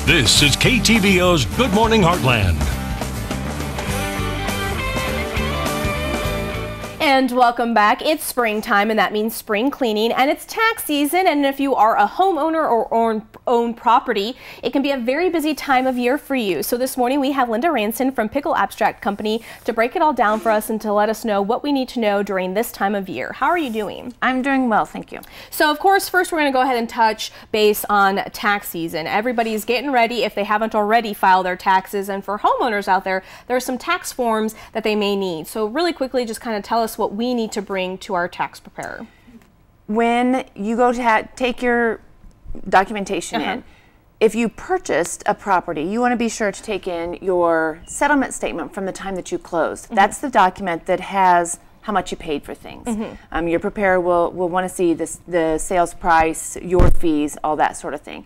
This is KTVO's Good Morning Heartland. And welcome back. It's springtime, and that means spring cleaning, and it's tax season. And if you are a homeowner or own property, it can be a very busy time of year for you. So this morning we have Linda Ranson from Pickle Abstract Company to break it all down for us and to let us know what we need to know during this time of year. How are you doing? I'm doing well, thank you. So of course, first we're going to go ahead and touch base on tax season. Everybody's getting ready if they haven't already filed their taxes, and for homeowners out there, there are some tax forms that they may need. So really quickly, just kind of tell us what we need to bring to our tax preparer. When you go to take your documentation in, if you purchased a property, you want to be sure to take in your settlement statement from the time that you closed. That's the document that has how much you paid for things. Your preparer will want to see the sales price, your fees, all that sort of thing.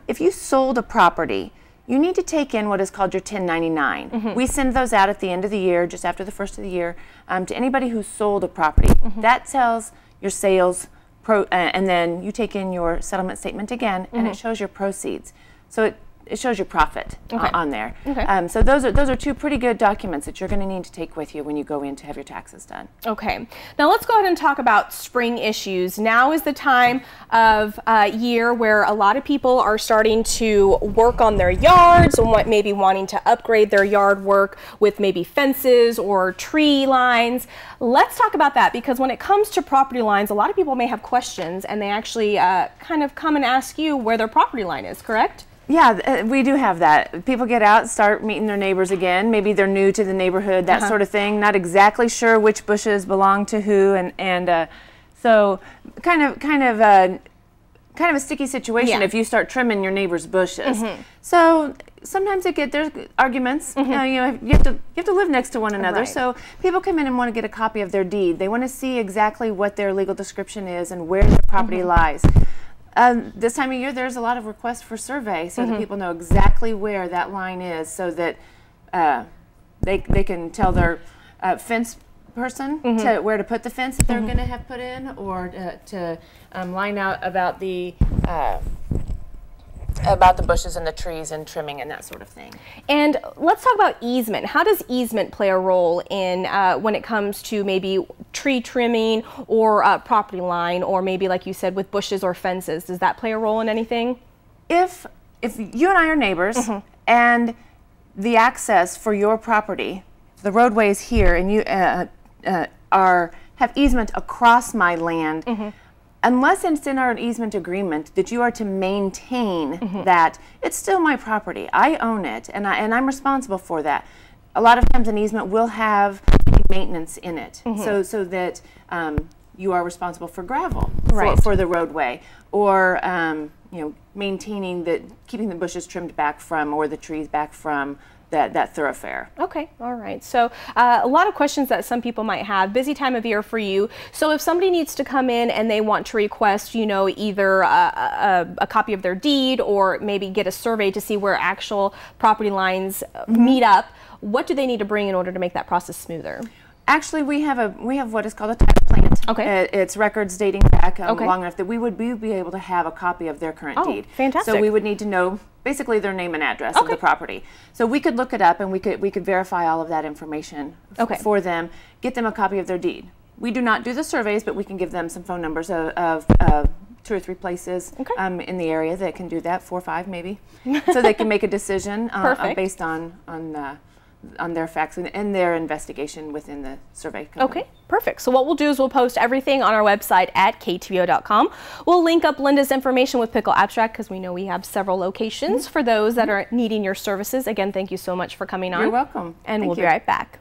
If you sold a property, you need to take in what is called your 1099. We send those out at the end of the year, just after the first of the year, to anybody who sold a property. That tells your sales, and then you take in your settlement statement again, and it shows your proceeds. So it shows your profit on there. So those are two pretty good documents that you're going to need to take with you when you go in to have your taxes done. Okay. Now let's go ahead and talk about spring issues. Now is the time of year where a lot of people are starting to work on their yards, and maybe wanting to upgrade their yard work with maybe fences or tree lines. Let's talk about that, because when it comes to property lines, a lot of people may have questions, and they actually kind of come and ask you where their property line is, correct? Yeah, we do have that. People get out, start meeting their neighbors again. Maybe they're new to the neighborhood, that sort of thing. Not exactly sure which bushes belong to who, and so kind of a sticky situation if you start trimming your neighbor's bushes. So sometimes there's arguments. You have to live next to one another. So people come in and want to get a copy of their deed. They want to see exactly what their legal description is and where their property lies. This time of year, there's a lot of requests for survey, so that people know exactly where that line is, so that they can tell their fence person where to put the fence that they're going to have put in, or to line out about the bushes and the trees and trimming and that sort of thing. And let's talk about easement. How does easement play a role in when it comes to maybe tree trimming or property line, or maybe like you said with bushes or fences? Does that play a role in anything? If you and I are neighbors and the access for your property, the roadway is here, and you have easement across my land, unless it's in our easement agreement that you are to maintain that, it's still my property. I own it, and I'm responsible for that. A lot of times an easement will have maintenance in it, so that you are responsible for gravel for the roadway, or maintaining keeping the bushes trimmed back from, or the trees back from that thoroughfare. Okay, all right. So a lot of questions that some people might have. Busy time of year for you. So if somebody needs to come in and they want to request, either a copy of their deed, or maybe get a survey to see where actual property lines meet up, what do they need to bring in order to make that process smoother? Actually, we have what is called a tax plant. It's records dating back long enough that we would be able to have a copy of their current deed. Fantastic. So we would need to know basically their name and address of the property. So we could look it up, and we could verify all of that information for them, get them a copy of their deed. We do not do the surveys, but we can give them some phone numbers of 2 or 3 places in the area that can do that, 4 or 5 maybe, so they can make a decision based on their facts and their investigation within the survey company. Okay, perfect. So what we'll do is we'll post everything on our website at ktvo.com. We'll link up Linda's information with Pickle Abstract, because we know we have several locations for those that are needing your services. Again, thank you so much for coming on. You're welcome. And we'll be right back.